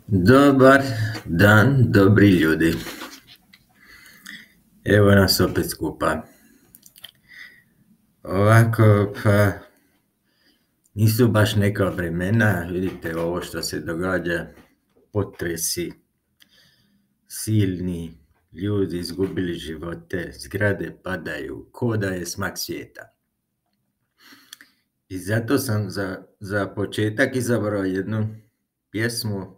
Dobar dan, dobri ljudi. Evo nas opet skupa. Ovako, pa nisu baš neka vremena, vidite ovo što se događa, potresi, silni, ljudi izgubili živote, zgrade padaju, ko da je smak svijeta. I zato sam za početak izabrao jednu pjesmu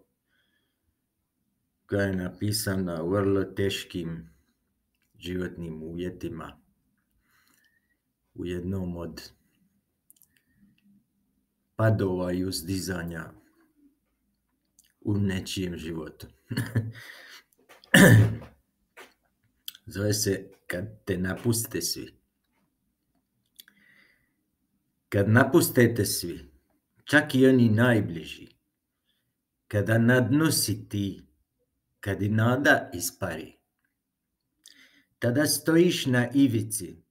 koja je napisana u vrlo teškim životnim uvjetima, u jednom od padova i uzdizanja u nečijem životu. Zove se Kad te napuste svi. Kad napustete svi, čak i oni najbliži, kada na dnu si ti, kad i nada ispari, tada stojiš na ivici,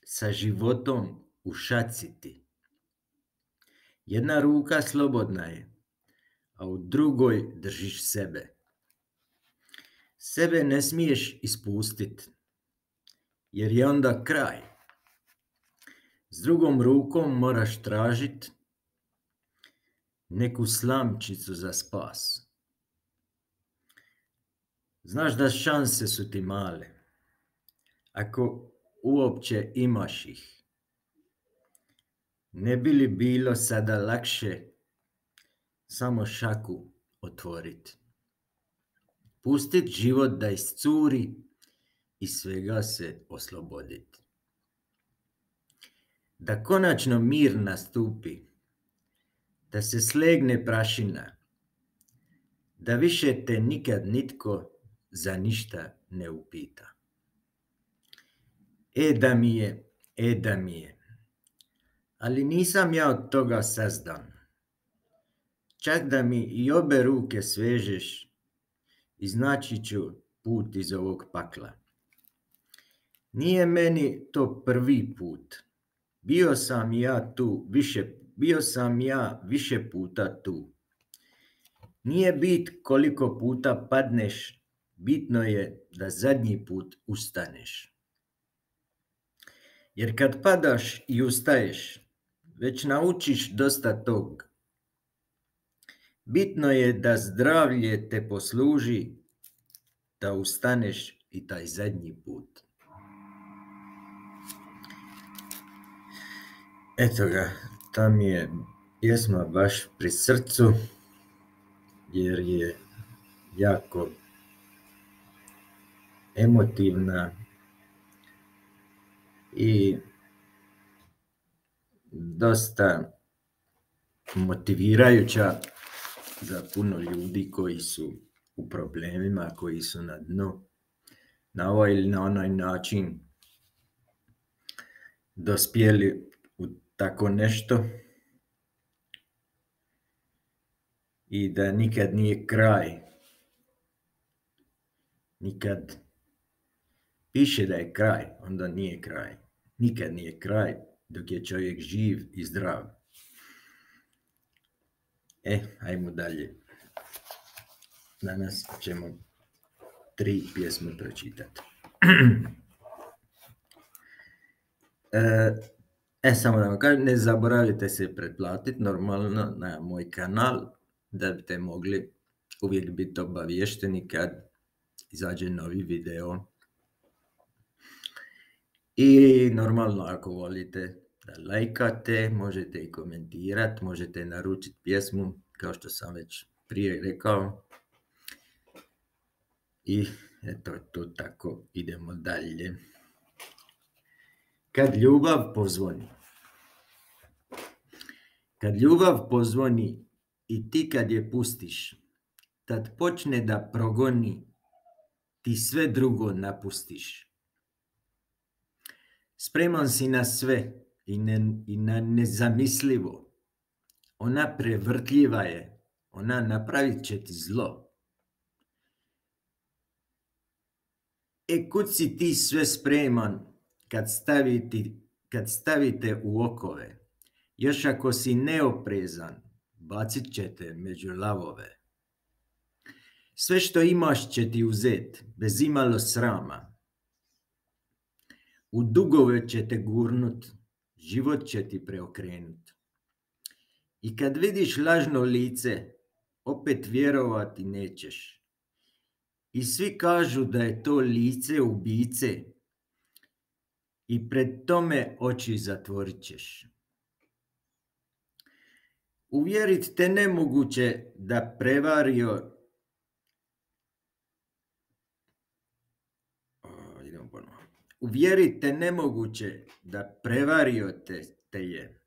sa životom u šaci ti. Jedna ruka slobodna je, a u drugoj držiš sebe. Sebe ne smiješ ispustiti, jer je onda kraj. S drugom rukom moraš tražiti neku slamčicu za spas. Znaš da šanse su ti male, ako uopće imaš ih. Ne bi li bilo sada lakše samo šaku otvoriti? Pustit život da iscuri i svega se osloboditi. Da konačno mir nastupi, da se slegne prašina, da više te nikad nitko za ništa ne upita. Da mi je, ali nisam ja od toga sazdan. Čak da mi i obe ruke svežeš, iznaći ću put iz ovog pakla. Nije meni to prvi put. Bio sam ja više puta tu. Nije bit koliko puta padneš, bitno je da zadnji put ustaneš. Jer kad padaš i ustaješ, već naučiš dosta tog. Bitno je da zdravlje te posluži, da ustaneš i taj zadnji put. Eto ga, ta mi je pjesma baš pri srcu, jer je jako emotivna i dosta motivirajuća za puno ljudi koji su u problemima, koji su na dnu, na ovaj ili na onaj način dospjeli u tako nešto i da nikad nije kraj. Nikad piše da je kraj, onda nije kraj. Nikad nije kraj dok je čovjek živ i zdrav. Ajmo dalje. Danas ćemo 3 pjesme pročitati. Samo da vam kažem, ne zaboravite se pretplatiti normalno na moj kanal, da biste mogli uvijek biti obavješteni kad izađe novi video. I normalno ako volite da lajkate, možete i komentirati, možete naručiti pjesmu, kao što sam već prije rekao. I eto, to tako, idemo dalje. Kad ljubav pozvoni. Kad ljubav pozvoni i ti kad je pustiš, tad počne da progoni, ti sve drugo napustiš. Spreman si na sve i na nezamislivo. Ona prevrtljiva je, ona napravit će ti zlo. Kud si ti sve spreman kad stavite u okove? Još ako si neoprezan, bacit ćete među lavove. Sve što imaš će ti uzet, bez imalo srama. U dugove će te gurnut, život će ti preokrenut. I kad vidiš lažno lice, opet vjerovati nećeš. I svi kažu da je to lice ubice i pred tome oči zatvorit ćeš. Uvjerit te nemoguće da prevario Uvjerit te nemoguće da prevario te je.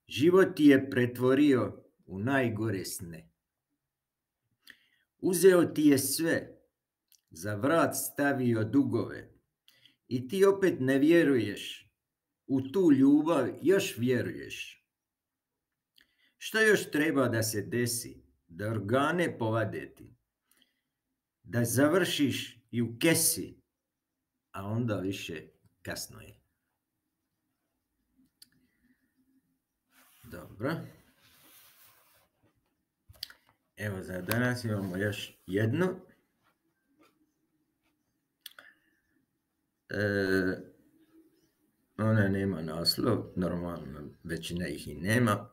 Život ti je pretvorio u najgore sne. Uzeo ti je sve, za vrat stavio dugove i ti opet ne vjeruješ, u tu ljubav još vjeruješ. Što još treba da se desi, da organe povade ti, da završiš i u kesi, a onda više kasno je. Dobro. Evo za danas imamo još jednu. Ona nema naslov, normalno većina ih i nema.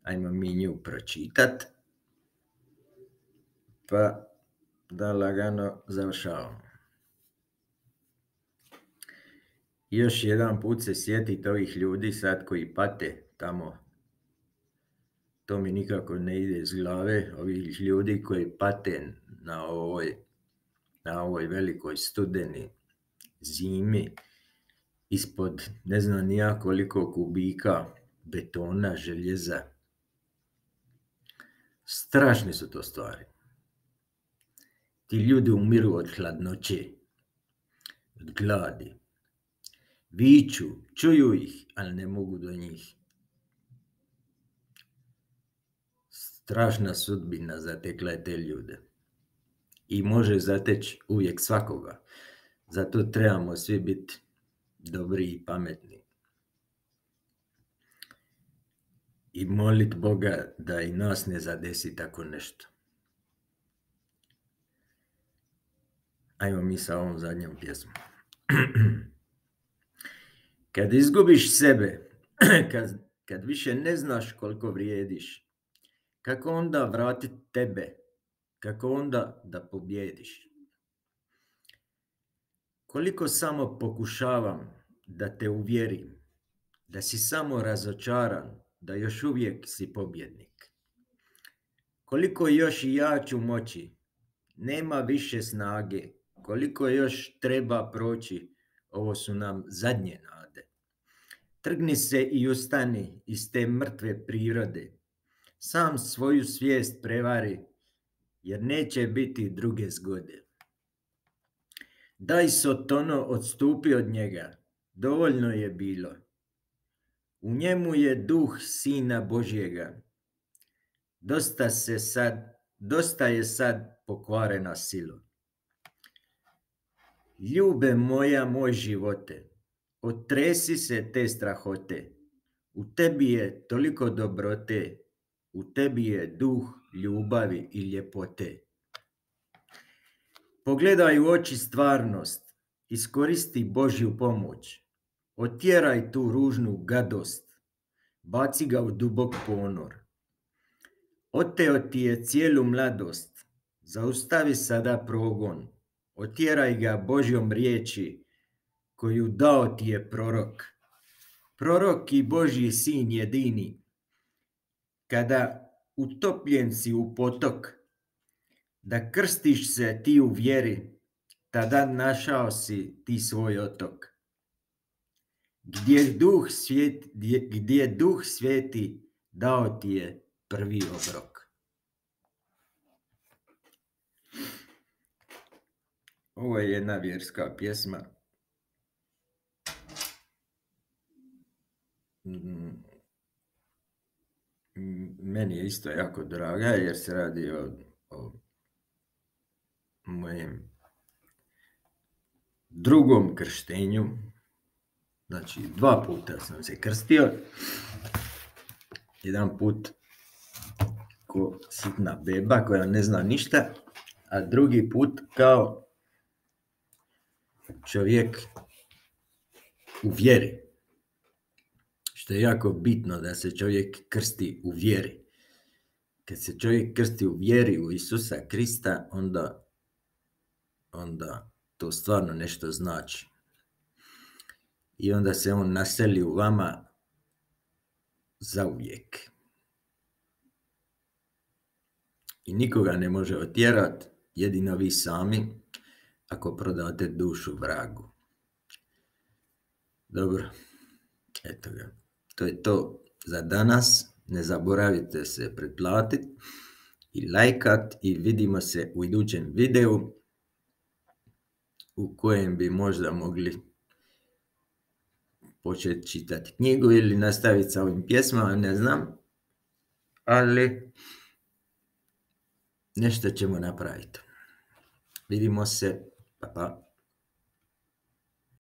Ajmo mi nju pročitat, pa da lagano završavamo. Još jedan put se sjetite ovih ljudi sad koji pate tamo. To mi nikako ne ide iz glave, ovih ljudi koji pate na ovoj velikoj studeni zimi ispod ne znam ni ja koliko kubika betona, željeza. Strašne su to stvari. Ti ljudi umiru od hladnoće, od gladi. Viču, čuju ih, ali ne mogu do njih. Strašna sudbina zatekla je te ljude. I može zateći uvijek svakoga. Zato trebamo svi biti dobri i pametni. I molit Boga da i nas ne zadesi tako nešto. Ajmo mi sa ovom zadnjom pjesmom. Kad izgubiš sebe, kad više ne znaš koliko vrijediš, kako onda vratiti tebe? Kako onda da pobjediš? Koliko samo pokušavam da te uvjerim, da si samo razočaran, da još uvijek si pobjednik. Koliko još i ja ću moći, nema više snage, koliko još treba proći, ovo su nam zadnje nade. Trgni se i ustani iz te mrtve prirode, sam svoju svijest prevari, jer neće biti druge zgode. Daj Sotono odstupi od njega, dovoljno je bilo. U njemu je duh Sina Božjega. Dosta je sad pokvarena silo. Ljube moja, moj živote, otresi se te strahote. U tebi je toliko dobrote, u tebi je duh ljubavi i ljepote. Pogledaj u oči stvarnost, iskoristi Božju pomoć. Otjeraj tu ružnu gadost, baci ga u dubok ponor. Oteo ti je cijelu mladost, zaustavi sada progon. Otjeraj ga Božjom riječi, koju dao ti je prorok. Prorok i Božji sin jedini. Kada utopljen si u potok, da krstiš se ti u vjeri, tada našao si ti svoj otok. Gdje duh sveti dao ti je prvi obrok. Ovo je jedna vjerska pjesma. Meni je isto jako draga jer se radi o mojem drugom krštenju. Znači, 2 puta sam se krstio. Jedan put ko sitna beba koja ne zna ništa, a drugi put kao čovjek u vjeri. Što je jako bitno da se čovjek krsti u vjeri. Kad se čovjek krsti u vjeri u Isusa Krista, onda to stvarno nešto znači. I onda se on naseli u vama zauvijek. I nikoga ne može otjerati, jedino vi sami, ako prodate dušu vragu. Dobro, eto ga. To je to za danas. Ne zaboravite se pretplatiti i lajkat i vidimo se u idućem videu u kojem bi možda mogli početi čitati knjigu ili nastaviti sa ovim pjesmama, ne znam, ali nešto ćemo napraviti. Vidimo se, pa pa.